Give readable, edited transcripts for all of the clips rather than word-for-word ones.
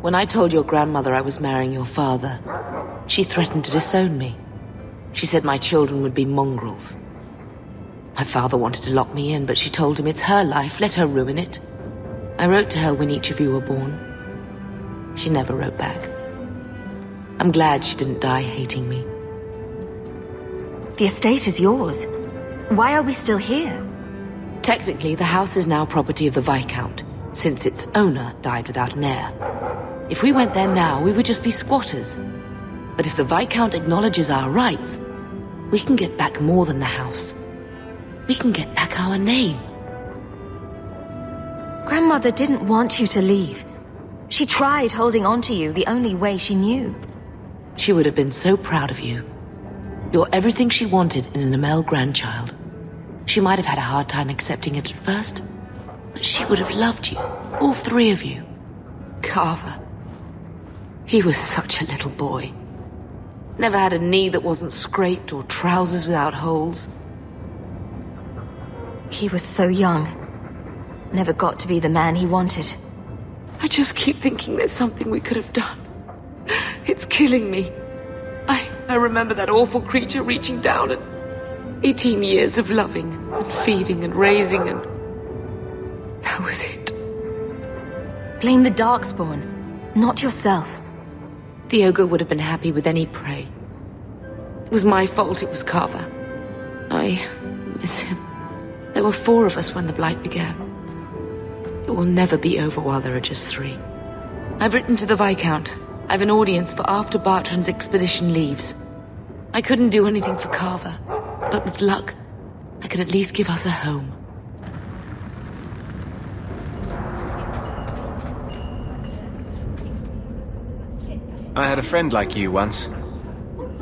When I told your grandmother I was marrying your father, she threatened to disown me. She said my children would be mongrels. My father wanted to lock me in, but she told him it's her life, let her ruin it. I wrote to her when each of you were born. She never wrote back. I'm glad she didn't die hating me. The estate is yours. Why are we still here? Technically, the house is now property of the Viscount, since its owner died without an heir. If we went there now, we would just be squatters. But if the Viscount acknowledges our rights, we can get back more than the house. We can get back our name. Grandmother didn't want you to leave. She tried holding on to you the only way she knew. She would have been so proud of you. You're everything she wanted in an Amel grandchild. She might have had a hard time accepting it at first, but she would have loved you, all three of you. Carver. He was such a little boy. Never had a knee that wasn't scraped or trousers without holes. He was so young. Never got to be the man he wanted. I just keep thinking there's something we could have done. It's killing me. I remember that awful creature reaching down and 18 years of loving and feeding and raising, and that was it. Blame the Darkspawn, not yourself. The ogre would have been happy with any prey. It was my fault it was Carver. I miss him. There were 4 of us when the Blight began. It will never be over while there are just 3. I've written to the Viscount. I've an audience for after Bartran's expedition leaves. I couldn't do anything for Carver, but with luck, I could at least give us a home. I had a friend like you once.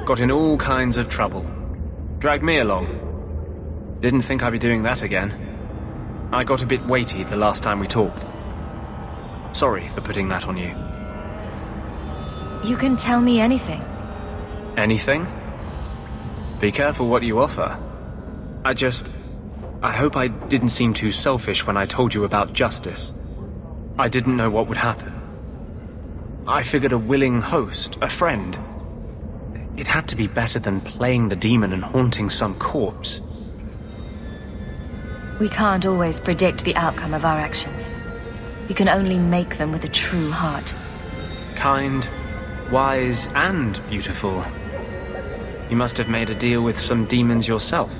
Got in all kinds of trouble. Dragged me along. Didn't think I'd be doing that again. I got a bit weighty the last time we talked. Sorry for putting that on you. You can tell me anything. Anything? Be careful what you offer. I hope I didn't seem too selfish when I told you about justice. I didn't know what would happen. I figured a willing host, a friend. It had to be better than playing the demon and haunting some corpse. We can't always predict the outcome of our actions. We can only make them with a true heart. Kind, wise, and beautiful. You must have made a deal with some demons yourself.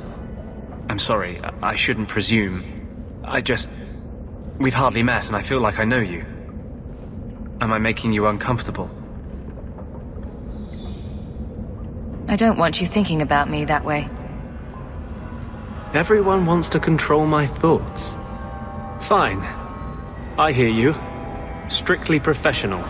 I'm sorry, I shouldn't presume. We've hardly met and I feel like I know you. Am I making you uncomfortable? I don't want you thinking about me that way. Everyone wants to control my thoughts. Fine. I hear you. Strictly professional.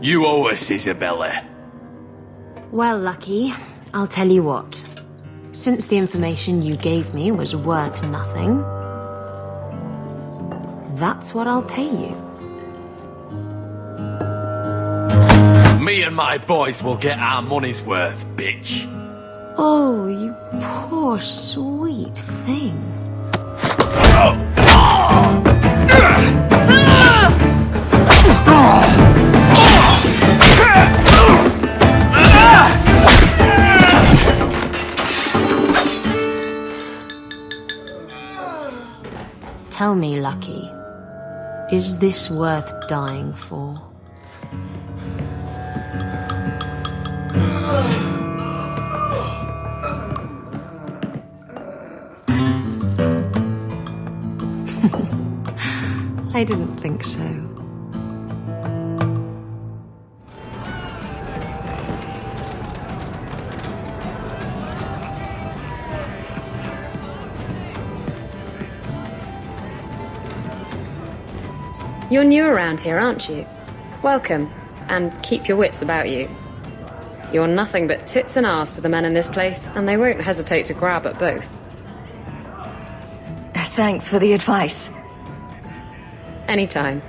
You owe us, Isabella. Well, Lucky, I'll tell you what. Since the information you gave me was worth nothing, that's what I'll pay you. Me and my boys will get our money's worth, bitch. Oh, you poor sweet thing. Tell me, Lucky, is this worth dying for? I didn't think so. You're new around here, aren't you? Welcome, and keep your wits about you. You're nothing but tits and arse to the men in this place, and they won't hesitate to grab at both. Thanks for the advice. Anytime.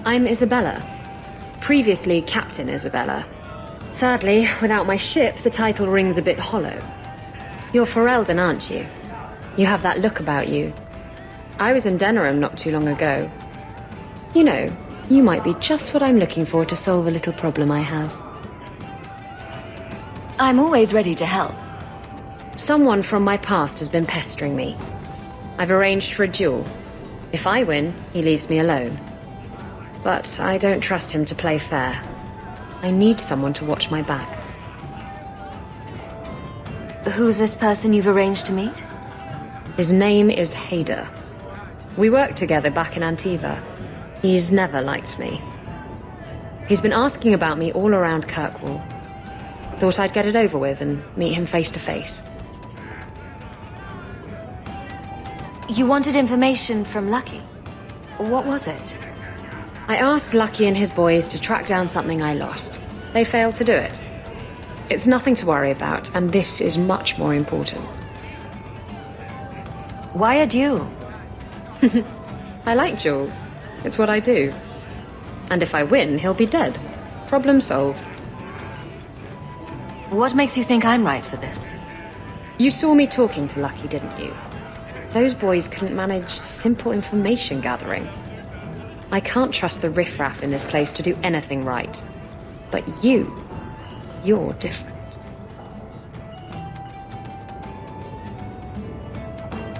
I'm Isabella. Previously Captain Isabella. Sadly, without my ship, the title rings a bit hollow. You're Ferelden, aren't you? You have that look about you. I was in Denerim not too long ago. You know, you might be just what I'm looking for to solve a little problem I have. I'm always ready to help. Someone from my past has been pestering me. I've arranged for a duel. If I win, he leaves me alone. But I don't trust him to play fair. I need someone to watch my back. Who's this person you've arranged to meet? His name is Hader. We worked together back in Antiva. He's never liked me. He's been asking about me all around Kirkwall. Thought I'd get it over with and meet him face to face. You wanted information from Lucky. What was it? I asked Lucky and his boys to track down something I lost. They failed to do it. It's nothing to worry about, and this is much more important. Why a duel? I like duels. It's what I do. And if I win, he'll be dead. Problem solved. What makes you think I'm right for this? You saw me talking to Lucky, didn't you? Those boys couldn't manage simple information gathering. I can't trust the riffraff in this place to do anything right. But you're different.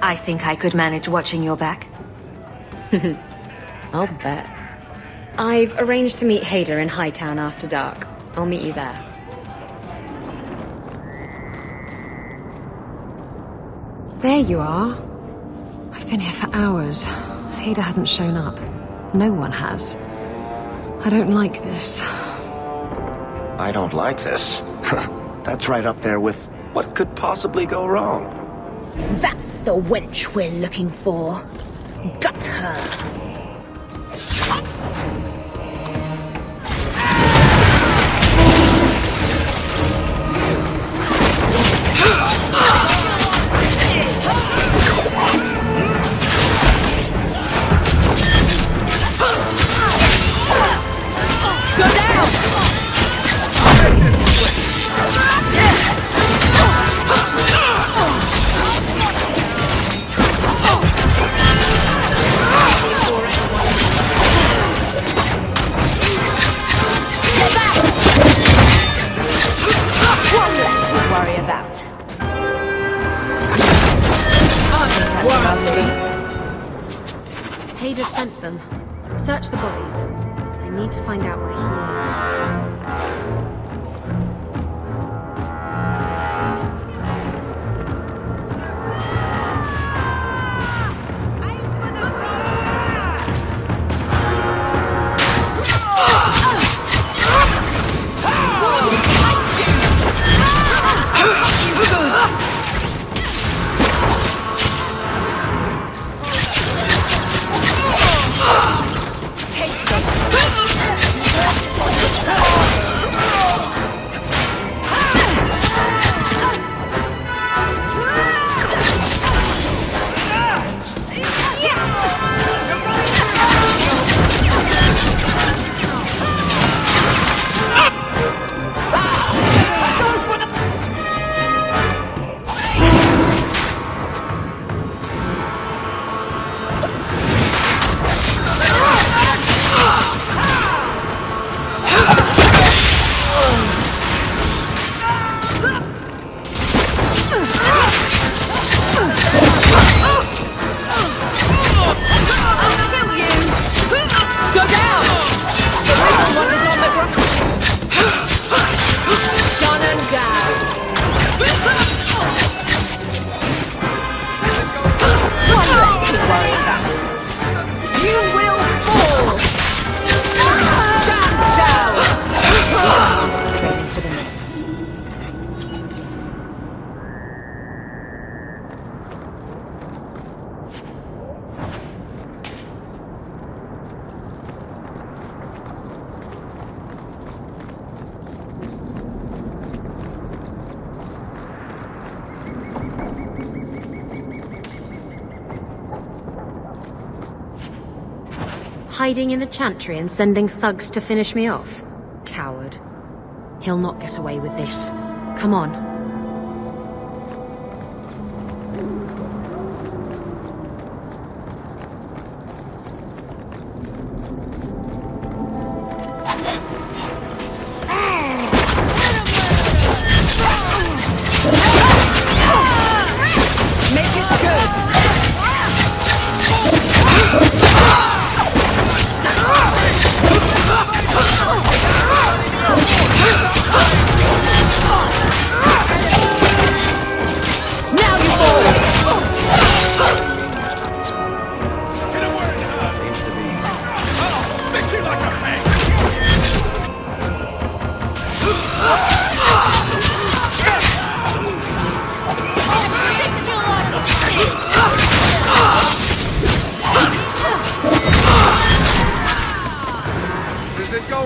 I think I could manage watching your back. I'll bet. I've arranged to meet Hader in Hightown after dark. I'll meet you there. There you are. I've been here for hours. Hader hasn't shown up. No one has. I don't like this. I don't like this. That's right up there with what could possibly go wrong. That's the wench we're looking for. Gut her. Hader sent them. Search the bodies. I need to find out where he is. Hiding in the chantry and sending thugs to finish me off? Coward. He'll not get away with this. Come on.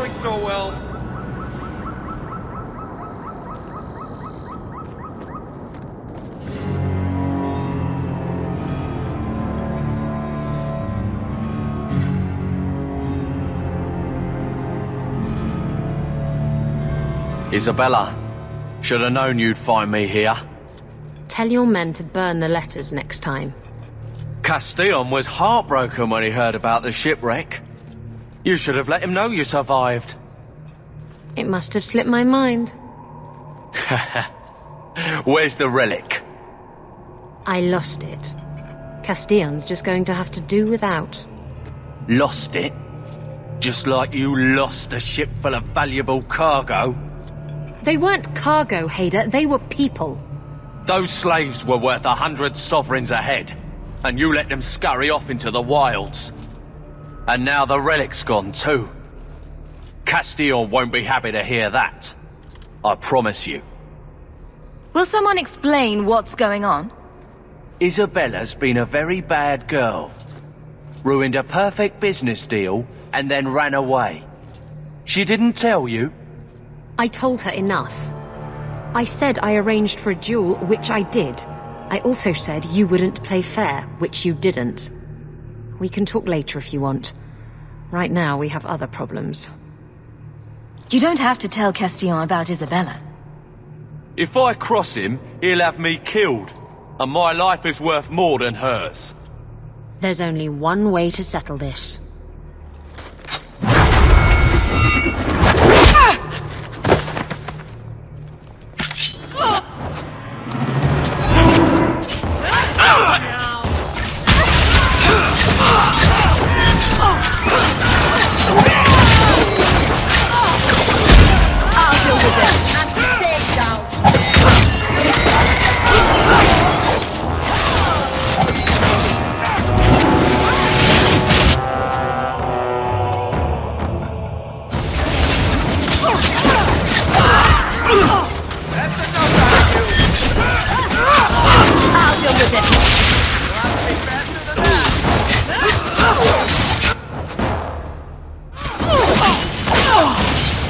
going so well. Isabella, should have known you'd find me here. Tell your men to burn the letters next time. Castillon was heartbroken when he heard about the shipwreck. You should have let him know you survived. It must have slipped my mind. Where's the relic? I lost it. Castillon's just going to have to do without. Lost it? Just like you lost a ship full of valuable cargo? They weren't cargo, Hader. They were people. Those slaves were worth 100 sovereigns a head, and you let them scurry off into the wilds. And now the relic's gone too. Castillon won't be happy to hear that. I promise you. Will someone explain what's going on? Isabella's been a very bad girl. Ruined a perfect business deal and then ran away. She didn't tell you? I told her enough. I said I arranged for a duel, which I did. I also said you wouldn't play fair, which you didn't. We can talk later if you want. Right now, we have other problems. You don't have to tell Castillon about Isabella. If I cross him, he'll have me killed. And my life is worth more than hers. There's only one way to settle this.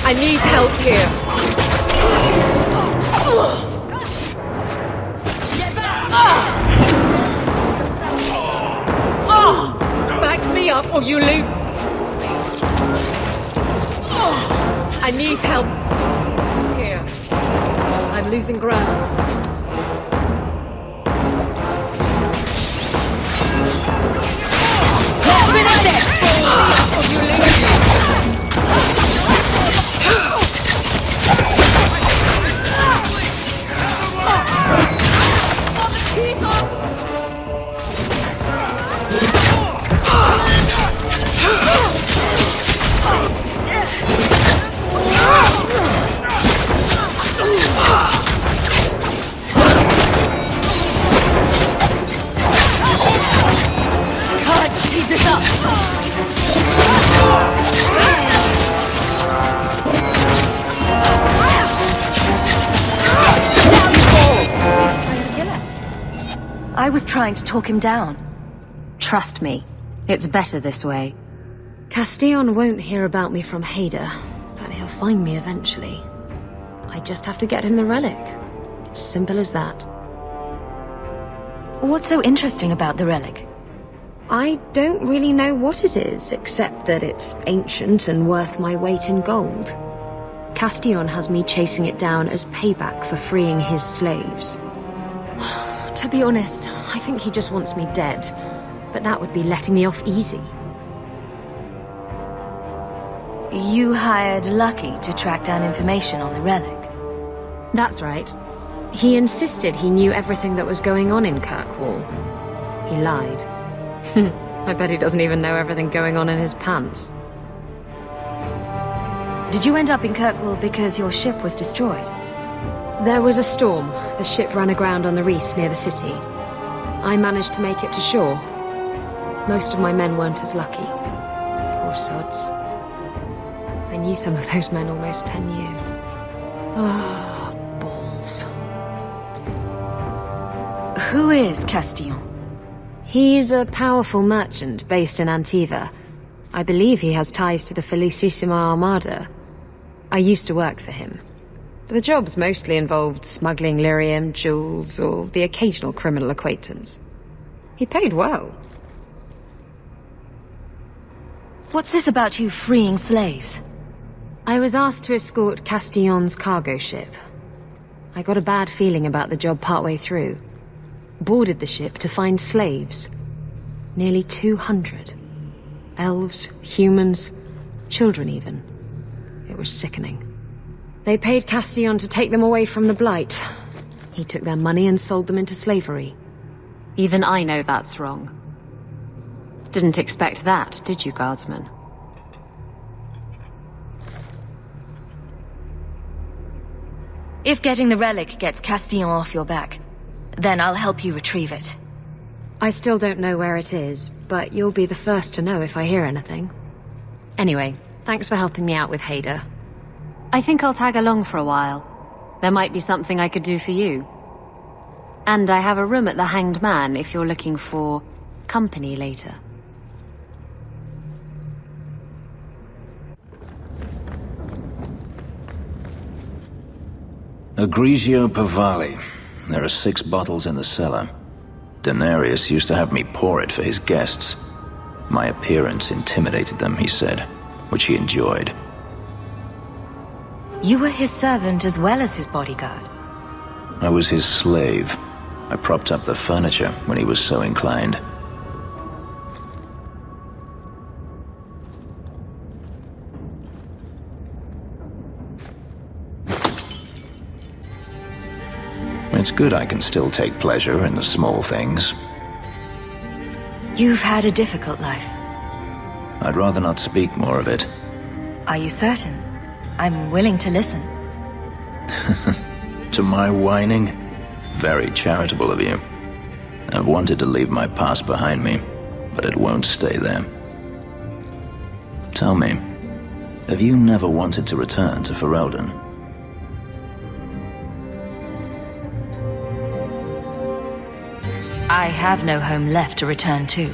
I need help here. Back me up or you lose. I need help here. I'm losing ground. Let's finish this! Or you lose. I was trying to talk him down. Trust me, it's better this way. Castillon won't hear about me from Hader, but he'll find me eventually. I just have to get him the relic. It's simple as that. What's so interesting about the relic? I don't really know what it is, except that it's ancient and worth my weight in gold. Castillon has me chasing it down as payback for freeing his slaves. To be honest, I think he just wants me dead, but that would be letting me off easy. You hired Lucky to track down information on the relic. That's right. He insisted he knew everything that was going on in Kirkwall. He lied. I bet he doesn't even know everything going on in his pants. Did you end up in Kirkwall because your ship was destroyed? There was a storm. The ship ran aground on the reefs near the city. I managed to make it to shore. Most of my men weren't as lucky. Poor sods. I knew some of those men almost 10 years. Ah, balls. Who is Castillon? He's a powerful merchant based in Antiva. I believe he has ties to the Felicissima Armada. I used to work for him. The jobs mostly involved smuggling lyrium, jewels, or the occasional criminal acquaintance. He paid well. What's this about you freeing slaves? I was asked to escort Castillon's cargo ship. I got a bad feeling about the job partway through. Boarded the ship to find slaves. Nearly 200. Elves, humans, children even. It was sickening. They paid Castillon to take them away from the Blight. He took their money and sold them into slavery. Even I know that's wrong. Didn't expect that, did you, Guardsman? If getting the relic gets Castillon off your back, then I'll help you retrieve it. I still don't know where it is, but you'll be the first to know if I hear anything. Anyway, thanks for helping me out with Hader. I think I'll tag along for a while. There might be something I could do for you. And I have a room at the Hanged Man if you're looking for company later. Egregio Pavali. There are 6 bottles in the cellar. Denarius used to have me pour it for his guests. My appearance intimidated them, he said, which he enjoyed. You were his servant as well as his bodyguard. I was his slave. I propped up the furniture when he was so inclined. It's good I can still take pleasure in the small things. You've had a difficult life. I'd rather not speak more of it. Are you certain? I'm willing to listen. To my whining? Very charitable of you. I've wanted to leave my past behind me, but it won't stay there. Tell me, have you never wanted to return to Ferelden? I have no home left to return to.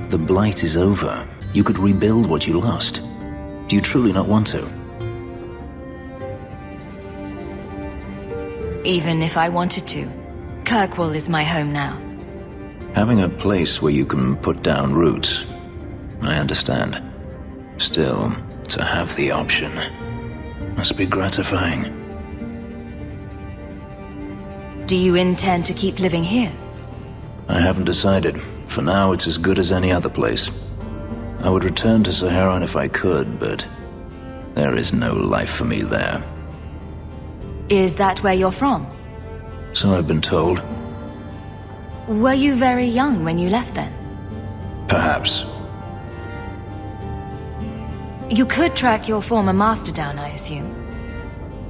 The Blight is over. You could rebuild what you lost. Do you truly not want to? Even if I wanted to, Kirkwall is my home now. Having a place where you can put down roots, I understand. Still, to have the option must be gratifying. Do you intend to keep living here? I haven't decided. For now, it's as good as any other place. I would return to Saharan if I could, but there is no life for me there. Is that where you're from? So I've been told. Were you very young when you left then? Perhaps. You could track your former master down, I assume.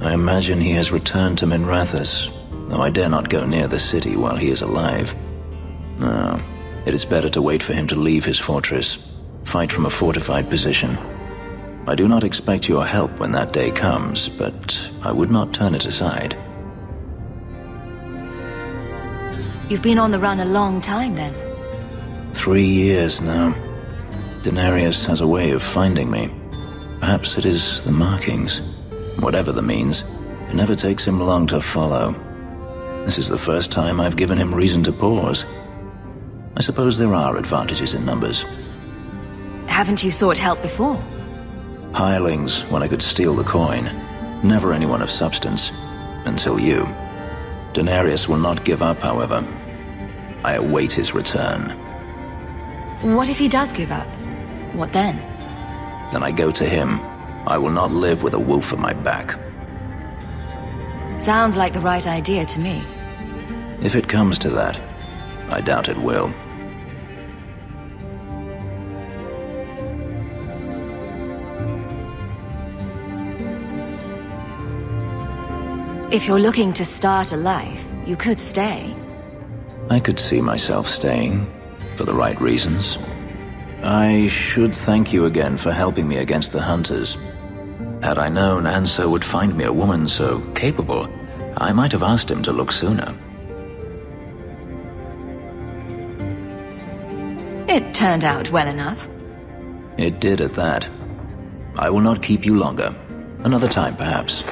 I imagine he has returned to Minrathous, though I dare not go near the city while he is alive. No, it is better to wait for him to leave his fortress, fight from a fortified position. I do not expect your help when that day comes, but I would not turn it aside. You've been on the run a long time then. 3 years now. Denarius has a way of finding me. Perhaps it is the markings. Whatever the means, it never takes him long to follow. This is the first time I've given him reason to pause. I suppose there are advantages in numbers. Haven't you sought help before? Hirelings when I could steal the coin. Never anyone of substance. Until you. Denarius will not give up, however. I await his return. What if he does give up? What then? Then I go to him. I will not live with a wolf at my back. Sounds like the right idea to me. If it comes to that, I doubt it will. If you're looking to start a life, you could stay. I could see myself staying, for the right reasons. I should thank you again for helping me against the hunters. Had I known Anso would find me a woman so capable, I might have asked him to look sooner. It turned out well enough. It did at that. I will not keep you longer. Another time, perhaps.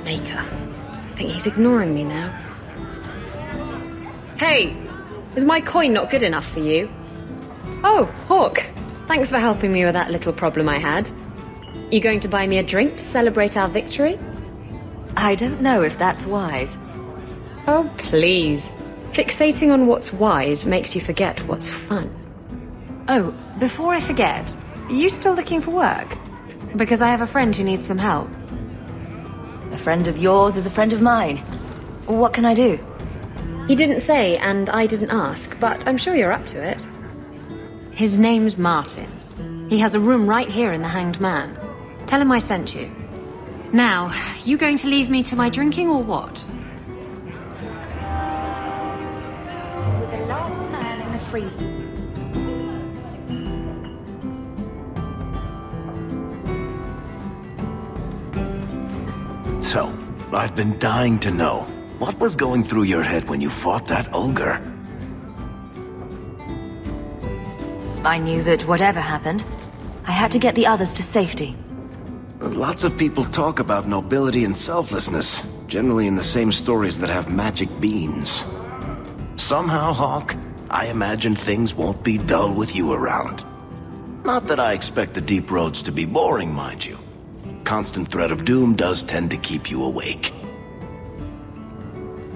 Maker. I think he's ignoring me now. Hey! Is my coin not good enough for you? Oh, Hawke. Thanks for helping me with that little problem I had. You going to buy me a drink to celebrate our victory? I don't know if that's wise. Oh, please. Fixating on what's wise makes you forget what's fun. Oh, before I forget, are you still looking for work? Because I have a friend who needs some help. A friend of yours is a friend of mine. What can I do? He didn't say, and I didn't ask, but I'm sure you're up to it. His name's Martin. He has a room right here in the Hanged Man. Tell him I sent you. Now, you going to leave me to my drinking or what? With the last man in the free. So, I've been dying to know, what was going through your head when you fought that ogre? I knew that whatever happened, I had to get the others to safety. Lots of people talk about nobility and selflessness, generally in the same stories that have magic beans. Somehow, Hawke, I imagine things won't be dull with you around. Not that I expect the deep roads to be boring, mind you. Constant threat of doom does tend to keep you awake.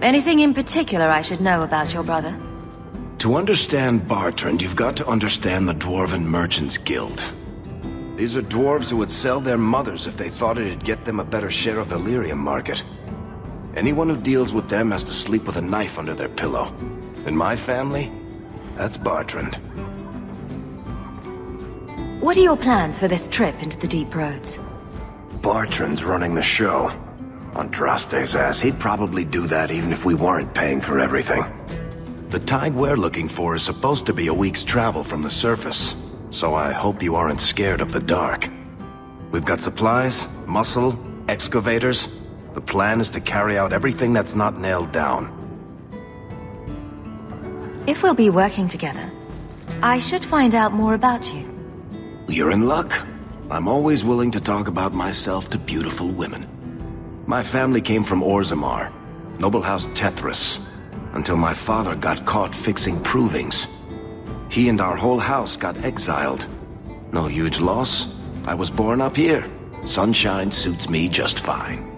Anything in particular I should know about your brother? To understand Bartrand, you've got to understand the Dwarven Merchants Guild. These are dwarves who would sell their mothers if they thought it'd get them a better share of the lyrium market. Anyone who deals with them has to sleep with a knife under their pillow. In my family, that's Bartrand. What are your plans for this trip into the deep roads? Bartrand's running the show. On Draste's ass, he'd probably do that even if we weren't paying for everything. The tide we're looking for is supposed to be a week's travel from the surface, so I hope you aren't scared of the dark. We've got supplies, muscle, excavators. The plan is to carry out everything that's not nailed down. If we'll be working together, I should find out more about you. You're in luck. I'm always willing to talk about myself to beautiful women. My family came from Orzammar, noble house Tethras, until my father got caught fixing provings. He and our whole house got exiled. No huge loss. I was born up here. Sunshine suits me just fine.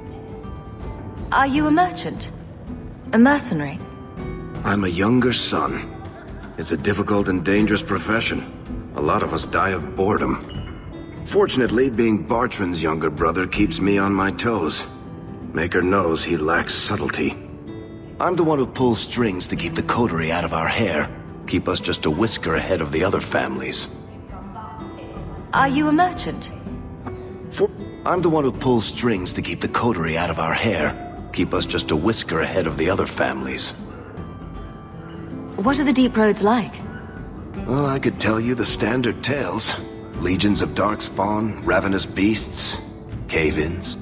Are you a merchant? A mercenary? I'm a younger son. It's a difficult and dangerous profession. A lot of us die of boredom. Fortunately, being Bartrand's younger brother keeps me on my toes. Maker knows he lacks subtlety. I'm the one who pulls strings to keep the coterie out of our hair. Keep us just a whisker ahead of the other families. Are you a merchant? I'm the one who pulls strings to keep the coterie out of our hair. Keep us just a whisker ahead of the other families. What are the deep roads like? Well, I could tell you the standard tales. Legions of darkspawn, ravenous beasts, cave-ins.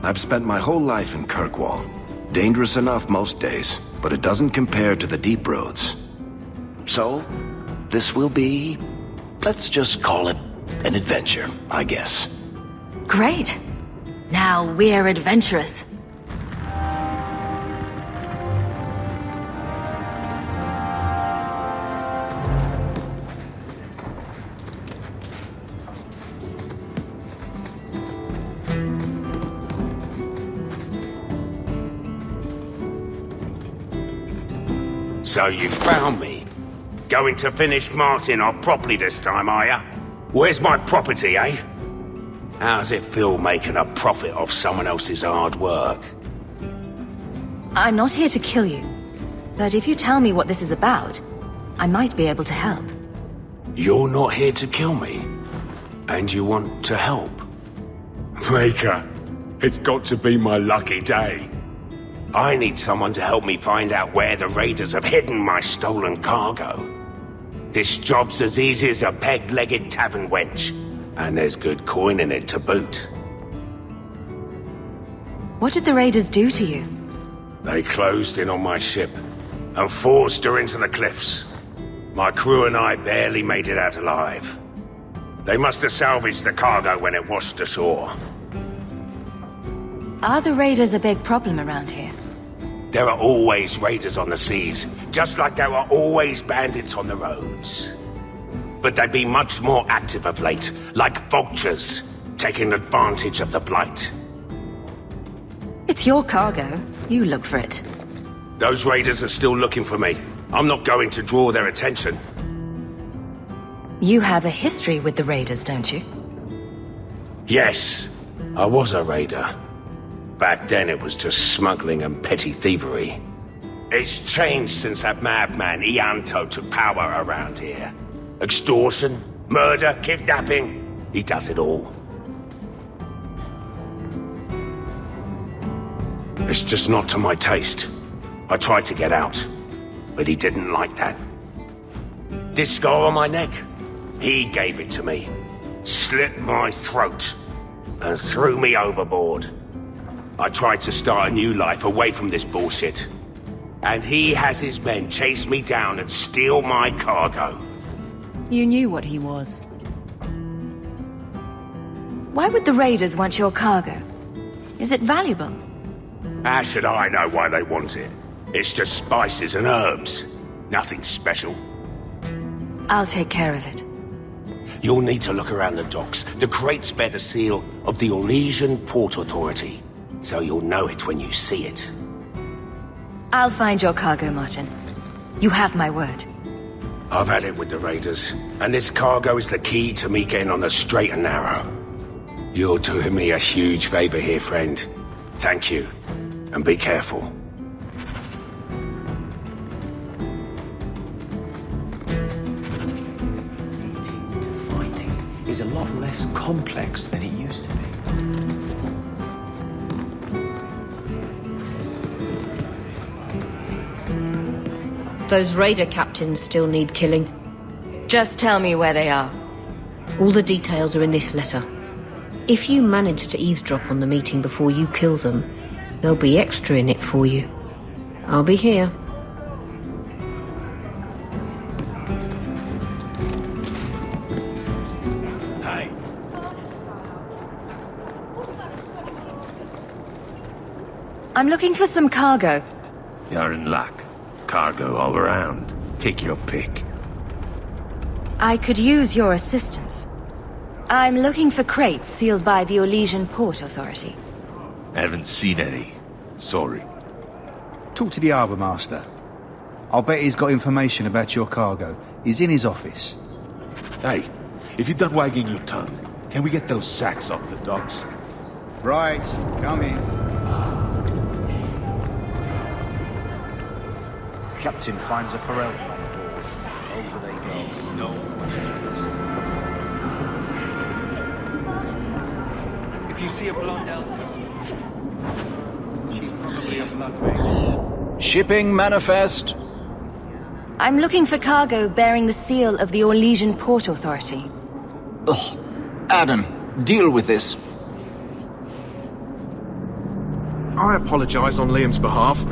I've spent my whole life in Kirkwall. Dangerous enough most days, but it doesn't compare to the deep roads. So, this will be... let's just call it an adventure, I guess. Great. Now we're adventurous. So you found me. Going to finish Martin off properly this time, are ya? Where's my property, eh? How's it feel making a profit off someone else's hard work? I'm not here to kill you, but if you tell me what this is about, I might be able to help. You're not here to kill me, and you want to help? Maker, it's got to be my lucky day. I need someone to help me find out where the raiders have hidden my stolen cargo. This job's as easy as a peg-legged tavern wench, and there's good coin in it to boot. What did the raiders do to you? They closed in on my ship and forced her into the cliffs. My crew and I barely made it out alive. They must have salvaged the cargo when it washed ashore. Are the raiders a big problem around here? There are always raiders on the seas, just like there are always bandits on the roads. But they've been much more active of late, like vultures, taking advantage of the Blight. It's your cargo. You look for it. Those raiders are still looking for me. I'm not going to draw their attention. You have a history with the raiders, don't you? Yes, I was a raider. Back then it was just smuggling and petty thievery. It's changed since that madman Ianto took power around here. Extortion, murder, kidnapping. He does it all. It's just not to my taste. I tried to get out, but he didn't like that. This scar on my neck, he gave it to me, slit my throat, and threw me overboard. I tried to start a new life away from this bullshit. And he has his men chase me down and steal my cargo. You knew what he was. Why would the raiders want your cargo? Is it valuable? How should I know why they want it? It's just spices and herbs. Nothing special. I'll take care of it. You'll need to look around the docks. The crates bear the seal of the Orlesian Port Authority, so you'll know it when you see it. I'll find your cargo, Martin. You have my word. I've had it with the raiders, and this cargo is the key to me getting on the straight and narrow. You're doing me a huge favor here, friend. Thank you, and be careful. Fighting is a lot less complex than it used to be. Those raider captains still need killing. Just tell me where they are. All the details are in this letter. If you manage to eavesdrop on the meeting before you kill them, there'll be extra in it for you. I'll be here. Hey. I'm looking for some cargo. You're in luck. Cargo all around. Take your pick. I could use your assistance. I'm looking for crates sealed by the Orlesian Port Authority. Haven't seen any. Sorry. Talk to the harbour master. I'll bet he's got information about your cargo. He's in his office. Hey, if you're done wagging your tongue, can we get those sacks off the docks? Right, come in. Captain finds a Pharrell on board. Over they go. No questions. If you see a blonde elf, she's probably a blood mage. Shipping manifest. I'm looking for cargo bearing the seal of the Orlesian Port Authority. Ugh. Adam, deal with this. I apologise on Liam's behalf.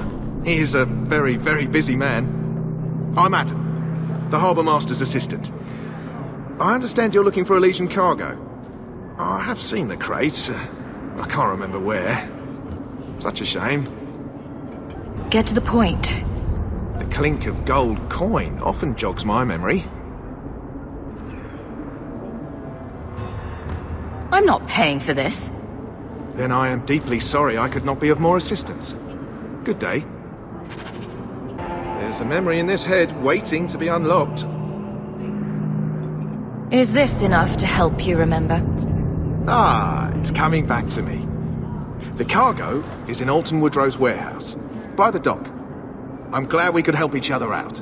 He is a very, very busy man. I'm Adam, the Harbour Master's assistant. I understand you're looking for Orlesian cargo. I have seen the crates. I can't remember where. Such a shame. Get to the point. The clink of gold coin often jogs my memory. I'm not paying for this. Then I am deeply sorry I could not be of more assistance. Good day. There's a memory in this head waiting to be unlocked. Is this enough to help you remember? Ah, it's coming back to me. The cargo is in Alton Woodrow's warehouse, by the dock. I'm glad we could help each other out.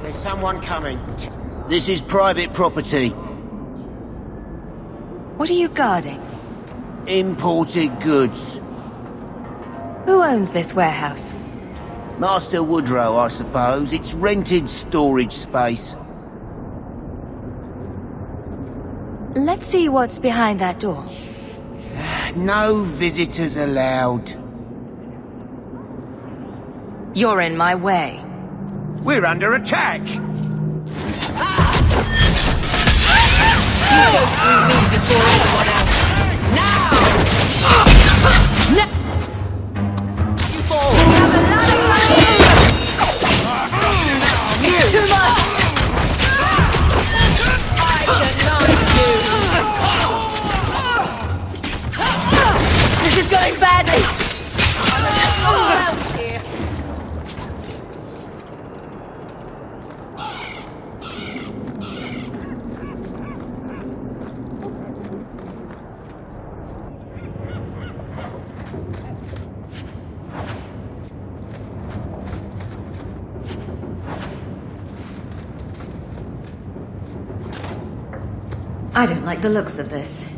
There's someone coming. This is private property. What are you guarding? Imported goods. Who owns this warehouse? Master Woodrow, I suppose. It's rented storage space. Let's see what's behind that door. No visitors allowed. You're in my way. We're under attack! You go through me before anyone else. Now! You fall! It's too much! I deny you! This is going badly! Around here. I don't like the looks of this.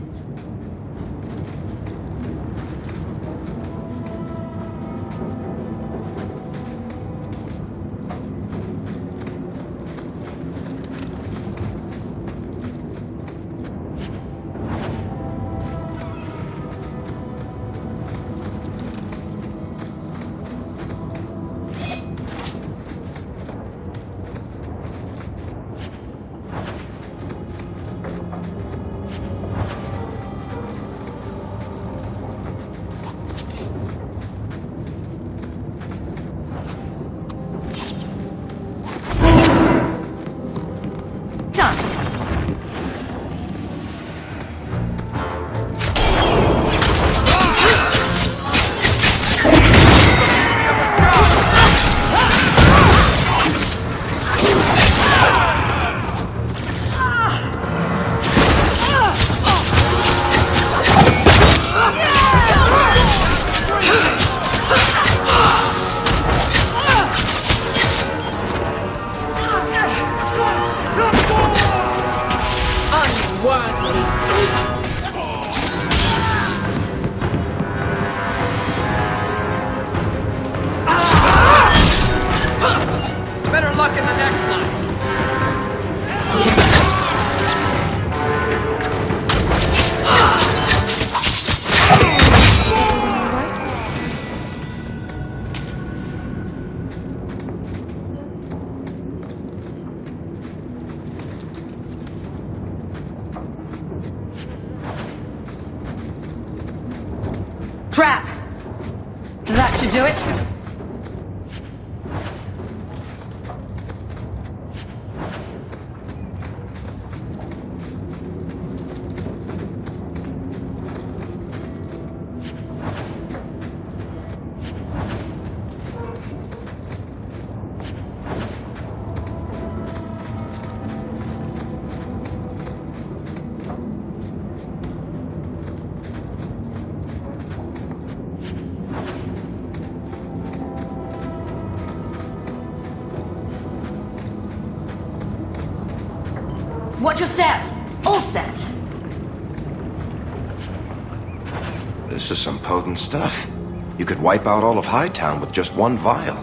Better luck in the next one. Trap! That should do it. Watch your step. All set. This is some potent stuff. You could wipe out all of Hightown with just one vial.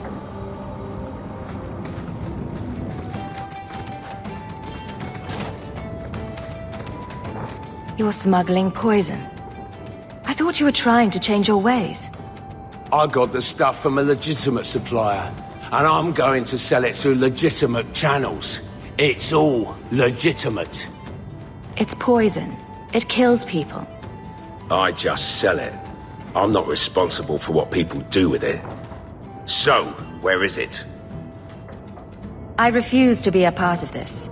You're smuggling poison. I thought you were trying to change your ways. I got the stuff from a legitimate supplier, and I'm going to sell it through legitimate channels. It's all legitimate. It's poison. It kills people. I just sell it. I'm not responsible for what people do with it. So, where is it? I refuse to be a part of this.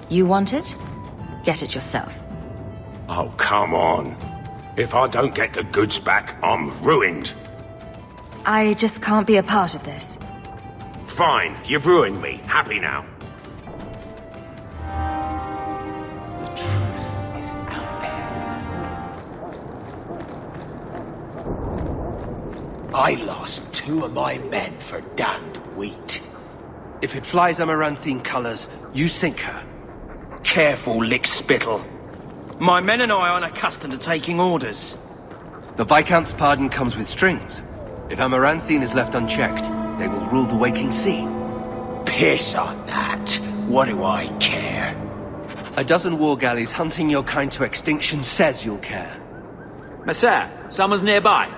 You want it? Get it yourself. Oh, come on. If I don't get the goods back, I'm ruined. I just can't be a part of this. Fine, you've ruined me. Happy now. I lost 2 of my men for damned wheat. If it flies Amaranthine colors, you sink her. Careful, lick spittle. My men and I aren't accustomed to taking orders. The Viscount's pardon comes with strings. If Amaranthine is left unchecked, they will rule the Waking Sea. Piss on that. What do I care? A dozen war galleys hunting your kind to extinction says you'll care. Monsieur, someone's nearby.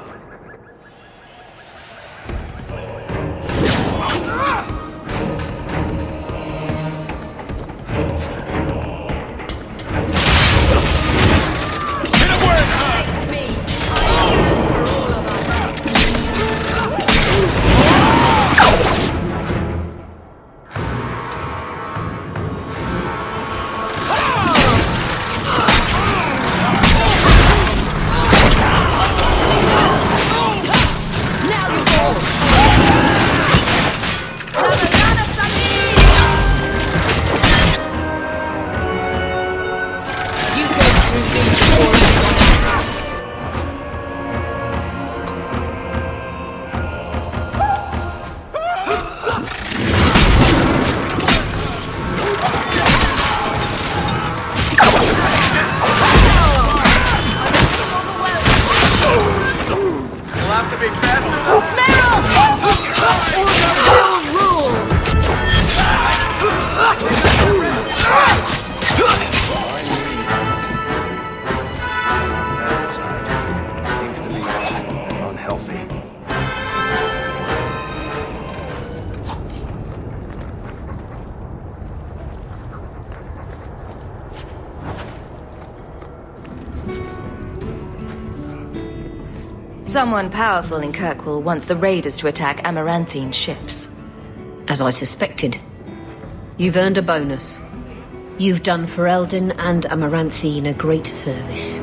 Someone powerful in Kirkwall wants the raiders to attack Amaranthine ships. As I suspected. You've earned a bonus. You've done Ferelden and Amaranthine a great service.